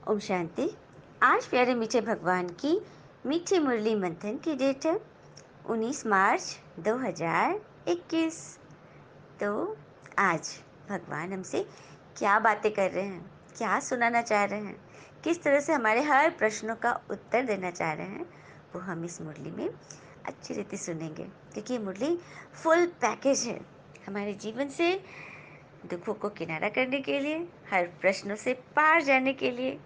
ओम शांति। आज प्यारे मीठे भगवान की मीठी मुरली मंथन की डेट है 19 मार्च 2021। तो आज भगवान हमसे क्या बातें कर रहे हैं, क्या सुनाना चाह रहे हैं, किस तरह से हमारे हर प्रश्नों का उत्तर देना चाह रहे हैं, वो हम इस मुरली में अच्छी रीति सुनेंगे, क्योंकि ये मुरली फुल पैकेज है हमारे जीवन से दुखों को किनारा करने के लिए, हर प्रश्नों से पार जाने के लिए।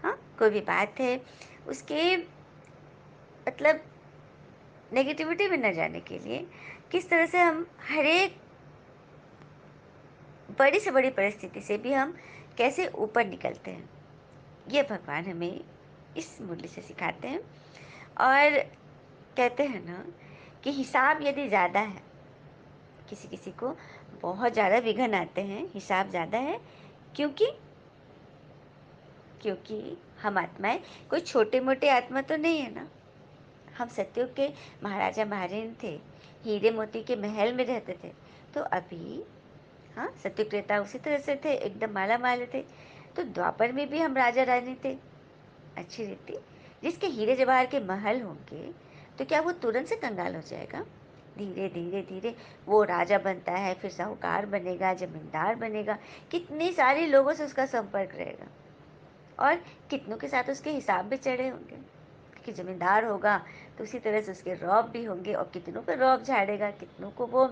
हाँ, कोई भी बात है उसके मतलब नेगेटिविटी में न जाने के लिए, किस तरह से हम हर एक बड़ी से बड़ी परिस्थिति से भी हम कैसे ऊपर निकलते हैं, ये भगवान हमें इस मुरली से सिखाते हैं। और कहते हैं ना कि हिसाब यदि ज़्यादा है, किसी किसी को बहुत ज़्यादा विघ्न आते हैं, हिसाब ज़्यादा है, क्योंकि क्योंकि हम आत्माएं कोई छोटे मोटे आत्मा तो नहीं है ना। हम सतयुग के महाराजा महारानी थे, हीरे मोती के महल में रहते थे। तो अभी हाँ, सतयुग त्रेता उसी तरह से थे, एकदम माला माल थे। तो द्वापर में भी हम राजा रानी थे, अच्छी रीति। जिसके हीरे जवाहर के महल होंगे, तो क्या वो तुरंत से कंगाल हो जाएगा? धीरे धीरे धीरे वो राजा बनता है, फिर साहूकार बनेगा, जमींदार बनेगा, कितने सारे लोगों से उसका संपर्क रहेगा, और कितनों के साथ उसके हिसाब भी चढ़े होंगे। कि ज़िम्मेदार होगा तो उसी तरह से उसके रौब भी होंगे, और कितनों का रौब झाड़ेगा, कितनों को वो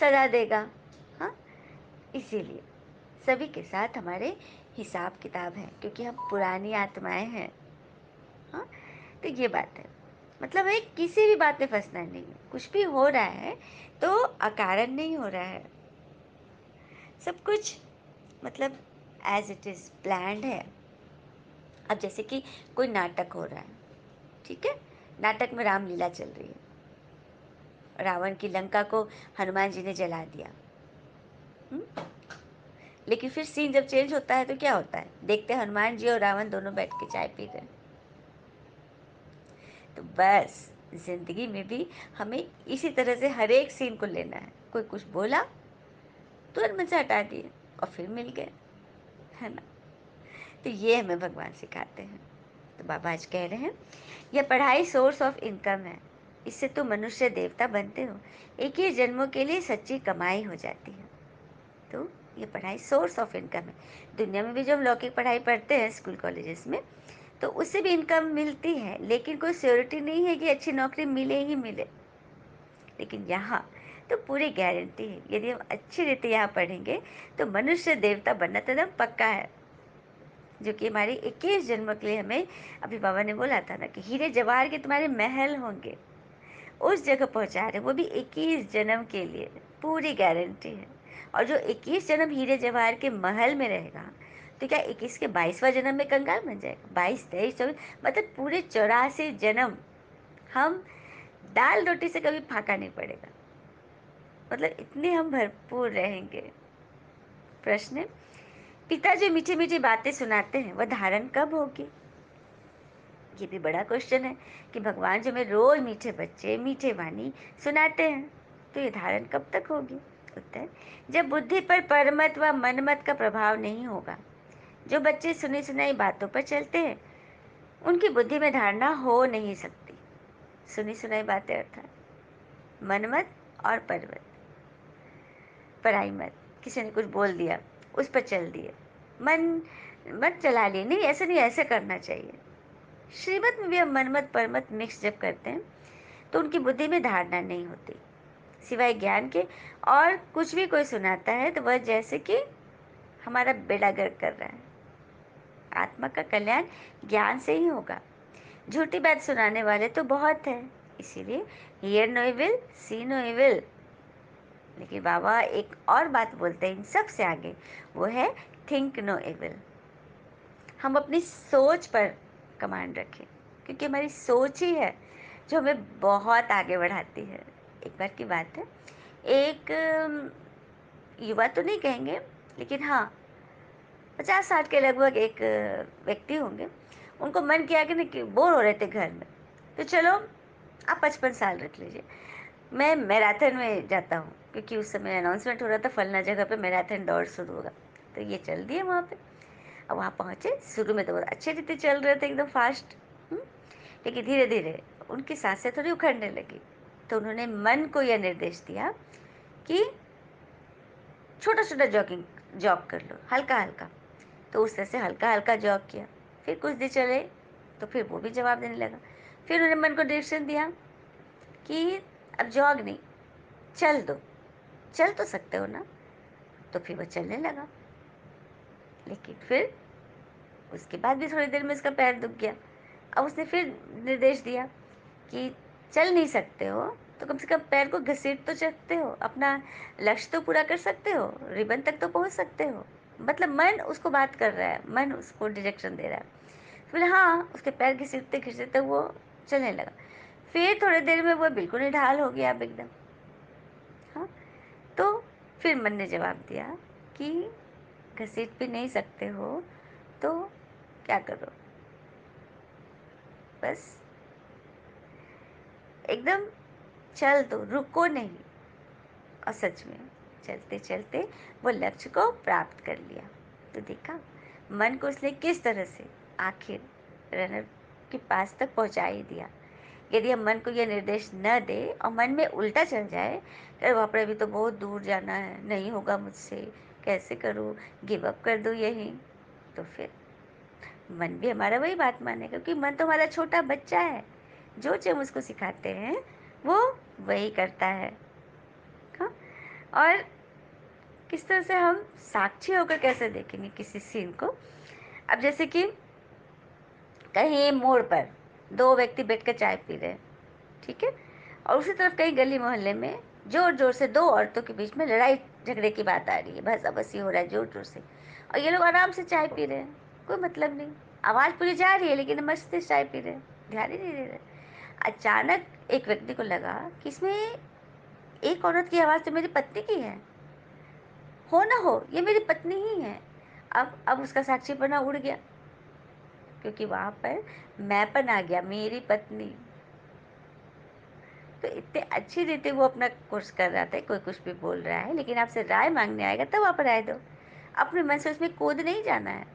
सजा देगा। हाँ, इसीलिए सभी के साथ हमारे हिसाब किताब है, क्योंकि हम पुरानी आत्माएं हैं। हाँ, तो ये बात है। मतलब है, किसी भी बात में फंसना नहीं है। कुछ भी हो रहा है तो अकारण नहीं हो रहा है, सब कुछ मतलब एज इट इज प्लान्ड है। अब जैसे कि कोई नाटक हो रहा है, ठीक है, नाटक में रामलीला चल रही है, रावण की लंका को हनुमान जी ने जला दिया। हुँ? लेकिन फिर सीन जब चेंज होता है तो क्या होता है? देखते हैं हनुमान जी और रावण दोनों बैठ के चाय पी रहे हैं। तो बस ज़िंदगी में भी हमें इसी तरह से हर एक सीन को लेना है। कोई कुछ बोला, तुरंत मन से हटा दिए और फिर मिल गए, है ना? तो ये हमें भगवान सिखाते हैं। तो बाबा आज कह रहे हैं, यह पढ़ाई सोर्स ऑफ इनकम है। इससे तो मनुष्य देवता बनते हो। एक ही जन्मों के लिए सच्ची कमाई हो जाती है। तो ये पढ़ाई सोर्स ऑफ इनकम है। दुनिया में भी जो हम लौकिक पढ़ाई पढ़ते हैं स्कूल कॉलेजेस में, तो उससे भी इनकम मिलती है, लेकिन कोई श्योरिटी नहीं है कि अच्छी नौकरी मिले ही मिले। लेकिन यहाँ तो पूरी गारंटी है, यदि हम अच्छी रीति यहाँ पढ़ेंगे तो मनुष्य देवता बनना तो एकदम पक्का है। जो कि हमारी 21 जन्म के लिए हमें, अभी बाबा ने बोला था ना कि हीरे जवाहर के तुम्हारे महल होंगे, उस जगह पहुंचा रहे, वो भी 21 जन्म के लिए, पूरी गारंटी है। और जो 21 जन्म हीरे जवाहर के महल में रहेगा, तो क्या 21 के 22वां जन्म में कंगाल बन जाएगा? 22, 23, 24, मतलब पूरे 84 जन्म हम दाल रोटी से कभी फाका नहीं पड़ेगा। मतलब इतने हम भरपूर रहेंगे। प्रश्न है, पिता जो मीठी मीठी बातें सुनाते हैं वह धारण कब होगी? ये भी बड़ा क्वेश्चन है कि भगवान जो हमें रोज मीठे बच्चे मीठे वाणी सुनाते हैं, तो ये धारण कब तक होगी? उत्तर, जब बुद्धि पर परमत व मनमत का प्रभाव नहीं होगा। जो बच्चे सुनी सुनाई बातों पर चलते हैं, उनकी बुद्धि में धारणा हो नहीं सकती। सुनी सुनाई बातें अर्थात मनमत और परमत, पराई मत। किसी ने कुछ बोल दिया, उस पर चल दिए, मन मत चला लिए, नहीं ऐसे नहीं, ऐसे करना चाहिए। श्रीमत में भी हम मनमत परमत मिक्स जब करते हैं, तो उनकी बुद्धि में धारणा नहीं होती सिवाय ज्ञान के। और कुछ भी कोई सुनाता है तो वह जैसे कि हमारा बेड़ा गर्क कर रहा है। आत्मा का कल्याण ज्ञान से ही होगा। झूठी बात सुनाने वाले तो बहुत हैं, इसीलिए hear no evil, see no evil. लेकिन बाबा एक और बात बोलते हैं इन सब से आगे, वो है थिंक नो इविल। हम अपनी सोच पर कमांड रखें, क्योंकि हमारी सोच ही है जो हमें बहुत आगे बढ़ाती है। एक बार की बात है, एक युवा तो नहीं कहेंगे, लेकिन हाँ 50-60 के लगभग एक व्यक्ति होंगे। उनको मन किया कि नहीं, बोर हो रहे थे घर में, तो चलो आप 55 साल रख लीजिए, मैं मैराथन में जाता हूँ, क्योंकि उस समय अनाउंसमेंट हो रहा था फलना जगह पे मैराथन दौड़ शुरू होगा। तो ये चल दिए वहाँ पे। और वहाँ पहुँचे। शुरू में तो बहुत अच्छे रीति चल रहे थे, एकदम फास्ट। लेकिन धीरे धीरे उनकी सांसें थोड़ी उखड़ने लगी। तो उन्होंने मन को यह निर्देश दिया कि छोटा छोटा जॉग कर लो, हल्का हल्का। तो उस तरह से हल्का हल्का जॉग किया। फिर कुछ दिन चले तो फिर वो भी जवाब देने लगा। फिर उन्होंने मन को डिरेक्शन दिया कि अब जॉग नहीं, चल दो, चल तो सकते हो ना। तो फिर वो चलने लगा। लेकिन फिर उसके बाद भी थोड़ी देर में उसका पैर दुख गया। अब उसने फिर निर्देश दिया कि चल नहीं सकते हो तो कम से कम पैर को घसीट तो सकते हो, अपना लक्ष्य तो पूरा कर सकते हो, रिबन तक तो पहुंच सकते हो। मतलब मन उसको बात कर रहा है, मन उसको डायरेक्शन दे रहा है। फिर हाँ, उसके पैर घसीटते घसीटते वो चलने लगा। फिर थोड़ी देर में वो बिल्कुल निढाल हो गया अब एकदम। हाँ, तो फिर मन ने जवाब दिया कि घसीट भी नहीं सकते हो तो क्या करो, बस एकदम चल दो, रुको नहीं। और सच में चलते चलते वो लक्ष्य को प्राप्त कर लिया। तो देखा मन को उसने किस तरह से आखिर रनर के पास तक पहुंचा ही दिया। यदि हम मन को यह निर्देश न दे और मन में उल्टा चल जाए, अरे बाप रे, अभी तो बहुत दूर जाना है, नहीं होगा मुझसे, कैसे करूँ, गिव अप कर दूँ यहीं, तो फिर मन भी हमारा वही बात मानेगा, क्योंकि मन तो हमारा छोटा बच्चा है। जो हम उसको सिखाते हैं वो वही करता है। हाँ? और किस तरह से हम साक्षी होकर कैसे देखेंगे किसी सीन को। अब जैसे कि कहीं मोड़ पर दो व्यक्ति बैठकर चाय पी रहे हैं, ठीक है, और उसी तरफ कहीं गली मोहल्ले में जोर जोर से दो औरतों के बीच में लड़ाई झगड़े की बात आ रही है, भसाभसी हो रहा है जोर जोर से, और ये लोग आराम से चाय पी रहे हैं, कोई मतलब नहीं, आवाज़ पूरी जा रही है लेकिन मस्त से चाय पी रहे हैं, ध्यान ही नहीं दे रहे। अचानक एक व्यक्ति को लगा कि इसमें एक औरत की आवाज़ तो मेरी पत्नी की है, हो ना हो ये मेरी पत्नी ही है। अब उसका साक्षीपना उड़ गया, क्योंकि वहां पर मैंपन आ गया, मेरी पत्नी। तो इतने अच्छी रीति वो अपना कोर्स कर रहा था, कोई कुछ भी बोल रहा है लेकिन आपसे राय मांगने आएगा तब आप राय दो, अपने मन से उसमें कूद नहीं जाना है।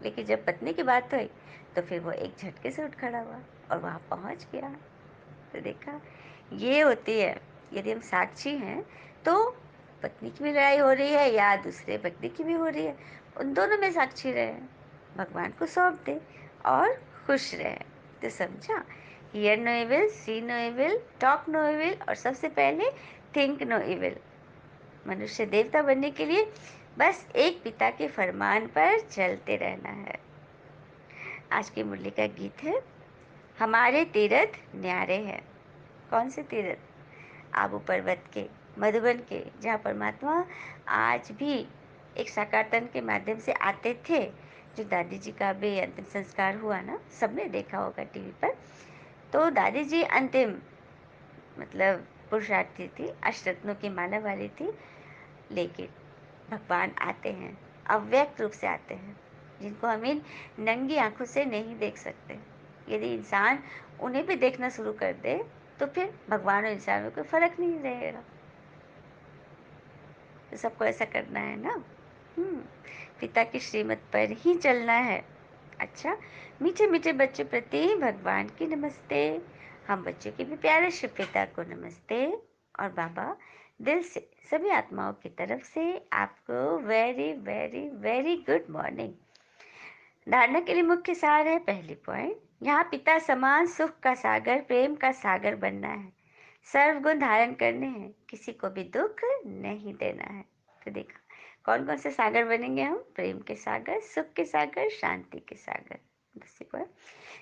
लेकिन जब पत्नी की बात हुई तो फिर वो एक झटके से उठ खड़ा हुआ और वहां पहुंच गया। तो देखा, ये होती है, यदि हम साक्षी हैं तो पत्नी की भी लड़ाई हो रही है या दूसरे व्यक्ति की भी हो रही है, उन दोनों में साक्षी रहे, भगवान को सौंप दे और खुश रहे। तो समझा, hear no evil, see no evil, talk no evil, और सबसे पहले थिंक नो इविल। मनुष्य देवता बनने के लिए बस एक पिता के फरमान पर चलते रहना है। आज की मुरली का गीत है, हमारे तीरथ न्यारे हैं। कौन से तीरथ? आबू पर्वत के, मधुबन के, जहाँ परमात्मा आज भी एक साकार तन के माध्यम से आते थे। जो दादी जी का भी अंतिम संस्कार हुआ ना, सबने देखा होगा टीवी पर। तो दादी जी अंतिम मतलब पुरुषार्थी थी, अष्टरत्नों की माला वाली थी। लेकिन भगवान आते हैं, अव्यक्त रूप से आते हैं, जिनको हम इन नंगी आंखों से नहीं देख सकते। यदि इंसान उन्हें भी देखना शुरू कर दे तो फिर भगवान और इंसान में कोई फर्क नहीं रहेगा। तो सबको ऐसा करना है ना, पिता की श्रीमत पर ही चलना है। अच्छा, मीठे मीठे बच्चों प्रति भगवान की नमस्ते। हम बच्चों के भी प्यारे शिव पिता को नमस्ते। और बाबा दिल से सभी आत्माओं की तरफ से आपको very very very good morning. धारणा के लिए मुख्य सार है, पहली पॉइंट, यहाँ पिता समान सुख का सागर, प्रेम का सागर बनना है, सर्वगुण धारण करने हैं, किसी को भी दुख नहीं देना है। तो देखा कौन कौन से सागर बनेंगे हम, प्रेम के सागर, सुख के सागर, शांति के सागर। दूसरी पॉइंट,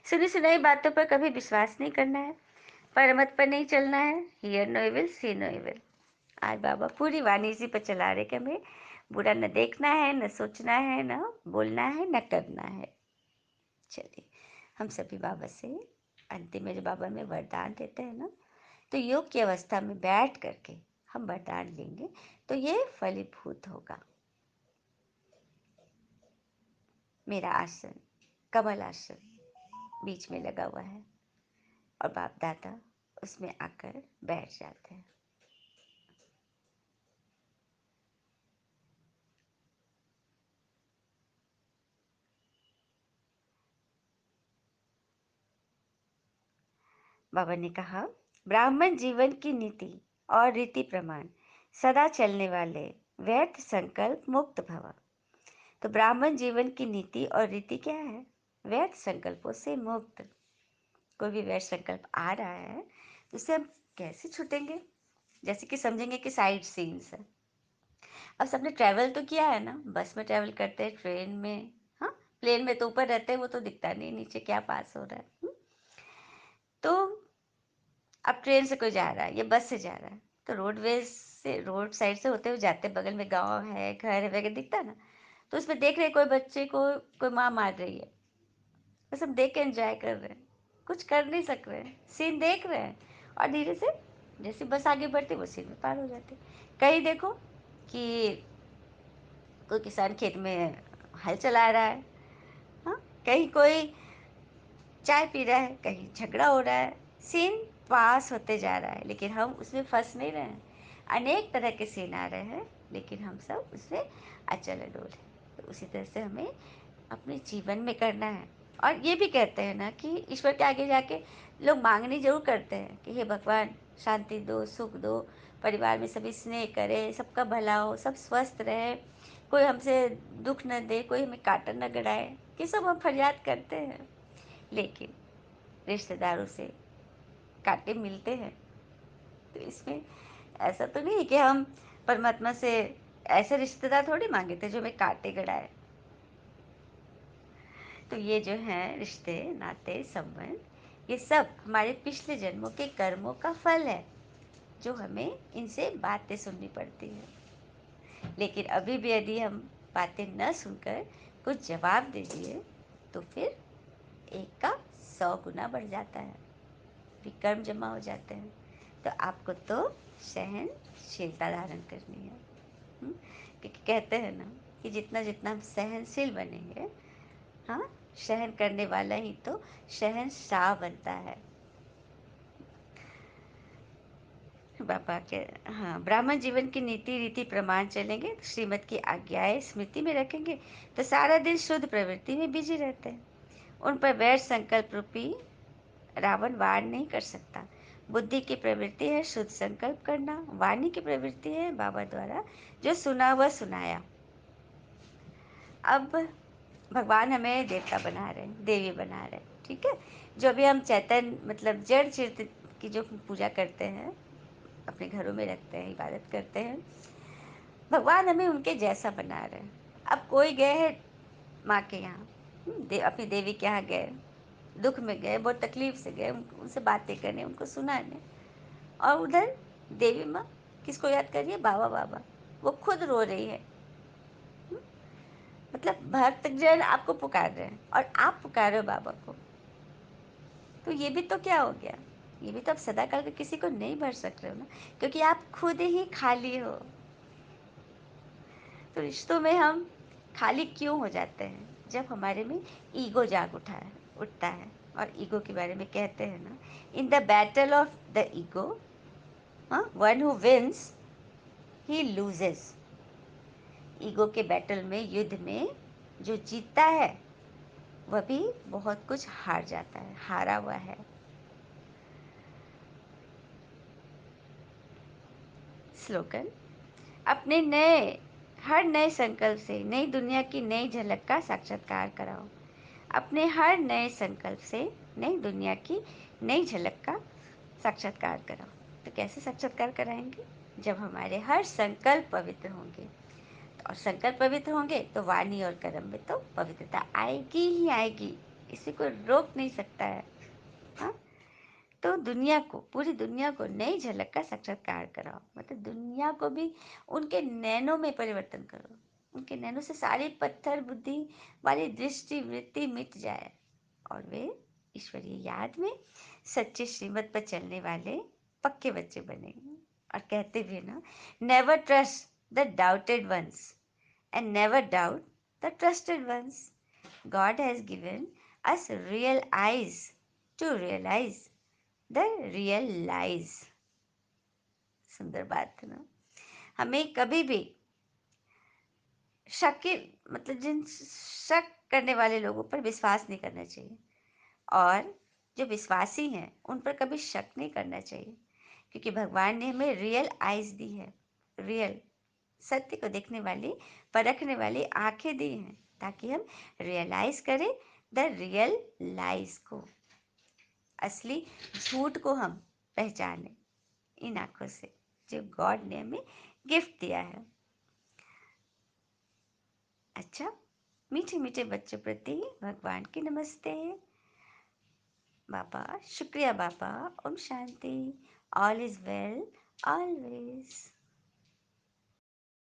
सुनी सुनाई बातों पर कभी विश्वास नहीं करना है, परमत पर नहीं चलना है, hear no evil, see no evil. आज बाबा पूरी वाणी इसी पर चला रहे कि हमें बुरा न देखना है, न सोचना है, न बोलना है, न करना है। चलिए, हम सभी बाबा से अंतिम में जो बाबा में वरदान देते हैं ना, तो योग की अवस्था में बैठ करके हम वरदान लेंगे तो ये फलीभूत होगा। मेरा आसन कमल आसन बीच में लगा हुआ है और बाप दादा उसमें आकर बैठ जाते हैं। बाबा ने कहा, ब्राह्मण जीवन की नीति और रीति प्रमाण सदा चलने वाले, व्यर्थ संकल्प मुक्त भव। तो ब्राह्मण जीवन की नीति और रीति क्या है? व्यर्थ संकल्पों से मुक्त। कोई भी व्यर्थ संकल्प आ रहा है तो उससे हम कैसे छूटेंगे? जैसे कि समझेंगे कि साइड सीन्स है। अब सबने ट्रैवल तो किया है ना, बस में ट्रैवल करते हैं, ट्रेन में, हाँ, प्लेन में तो ऊपर रहते हैं, वो तो दिखता नहीं नीचे क्या पास हो रहा है। तो अब ट्रेन से कोई जा रहा है या बस से जा रहा है, तो रोडवेज से, रोड साइड से होते हुए जाते, बगल में गांव है, घर है वगैरह दिखता है ना, तो उसमें देख रहे हैं कोई बच्चे को कोई माँ मार रही है, बस हम देख के एंजॉय कर रहे हैं, कुछ कर नहीं सक रहे हैं, सीन देख रहे हैं, और धीरे से जैसे बस आगे बढ़ती वो सीन में पार हो जाते। कहीं देखो कि कोई किसान खेत में हल चला रहा है, हाँ, कहीं कोई चाय पी रहा है, कहीं झगड़ा हो रहा है, सीन पास होते जा रहा है, लेकिन हम उसमें फंस नहीं रहे हैं। अनेक तरह के सीन आ रहे हैं, लेकिन हम सब उसमें अचल अडोल है। तो उसी तरह से हमें अपने जीवन में करना है। और ये भी कहते हैं ना कि ईश्वर के आगे जाके लोग मांगनी जरूर करते हैं कि हे भगवान, शांति दो, सुख दो, परिवार में सभी स्नेह करे, सबका भला हो, सब स्वस्थ रहे, कोई हमसे दुख न दे, कोई हमें काटा न गड़ाए, ये सब हम फरियाद करते हैं। लेकिन रिश्तेदारों से कांटे मिलते हैं, तो इसमें ऐसा तो नहीं है कि हम परमात्मा से ऐसे रिश्तेदार थोड़ी मांगे थे जो हमें काटे गड़ाए। तो ये जो है रिश्ते, नाते, संबंध, ये सब हमारे पिछले जन्मों के कर्मों का फल है, जो हमें इनसे बातें सुननी पड़ती है। लेकिन अभी भी यदि हम बातें न सुनकर कुछ जवाब दे दिए, तो फिर एक का 100 गुना बढ़ जाता है, विकर्म जमा हो जाते हैं। तो आपको तो सहनशीलता धारण करनी है। क्योंकि कहते हैं ना कि जितना जितना हम सहनशील बनेंगे, हाँ, सहन करने वाला ही तो शहंशाह बनता है। बाबा के, हाँ, ब्राह्मण जीवन की नीति रीति प्रमाण चलेंगे, श्रीमत की आज्ञाएं स्मृति में रखेंगे, तो सारा दिन शुद्ध प्रवृत्ति में बिजी रहते हैं। उन पर वैर संकल्प रूपी रावण वार नहीं कर सकता। बुद्धि की प्रवृत्ति है शुद्ध संकल्प करना, वाणी की प्रवृत्ति है बाबा द्वारा जो सुना वह सुनाया। अब भगवान हमें देवता बना रहे हैं, देवी बना रहे हैं, ठीक है। जो भी हम चैतन्य मतलब जड़ चित की जो पूजा करते हैं, अपने घरों में रखते हैं, इबादत करते हैं, भगवान हमें उनके जैसा बना रहे हैं। अब कोई गए हैं माँ के यहाँ, अपनी देवी के यहाँ गए, दुख में गए, बहुत तकलीफ से गए, उनसे बातें करने, उनको सुनाने, और उधर देवी माँ किसको याद कर रही है? बाबा बाबा। वो खुद रो रही है। मतलब भक्तजन आपको पुकार रहे हैं और आप पुकार रहे हो बाबा को, तो ये भी तो क्या हो गया? ये भी तो आप सदा काल के किसी को नहीं भर सक रहे हो ना, क्योंकि आप खुद ही खाली हो। तो रिश्तों में हम खाली क्यों हो जाते हैं? जब हमारे में ईगो जाग उठता है। और ईगो के बारे में कहते हैं ना, in the battle of the ego, one who wins he loses. Ego के बैटल में, युद्ध में जो जीतता है वह भी बहुत कुछ हार जाता है, हारा हुआ है। स्लोगन, अपने हर नए संकल्प से नई दुनिया की नई झलक का साक्षात्कार कराओ। अपने हर नए संकल्प से नई दुनिया की नई झलक का साक्षात्कार कराओ। तो कैसे साक्षात्कार कराएंगे? जब हमारे हर संकल्प पवित्र होंगे, और संकल्प पवित्र होंगे तो वाणी और कर्म में तो पवित्रता आएगी ही आएगी, इसे कोई रोक नहीं सकता है। हाँ, तो दुनिया को, पूरी दुनिया को नई झलक का साक्षात्कार कराओ, मतलब दुनिया को भी उनके नैनों में परिवर्तन करो। उनके नैनों से सारी पत्थर बुद्धि वाली दृष्टि वृत्ति मिट जाए, और वे ईश्वरीय याद में सच्चे श्रीमत पर चलने वाले पक्के बच्चे बने। और कहते भी ना, never trust the doubted once and never doubt the trusted once. God has given us real eyes to realize the real lies. सुंदर बात है ना। हमें कभी भी शक के, मतलब जिन शक करने वाले लोगों पर विश्वास नहीं करना चाहिए, और जो विश्वासी हैं उन पर कभी शक नहीं करना चाहिए, क्योंकि भगवान ने हमें रियल आइज दी है, रियल सत्य को देखने वाली, परखने वाली आंखें दी हैं, ताकि हम रियलाइज करें द रियल लाइज को, असली झूठ को हम पहचाने इन आंखों से जो गॉड ने हमें गिफ्ट दिया है। अच्छा, मीठे मीठे बच्चों प्रति भगवान की नमस्ते। बाबा शुक्रिया बाबा। ओम शांति। All is well always.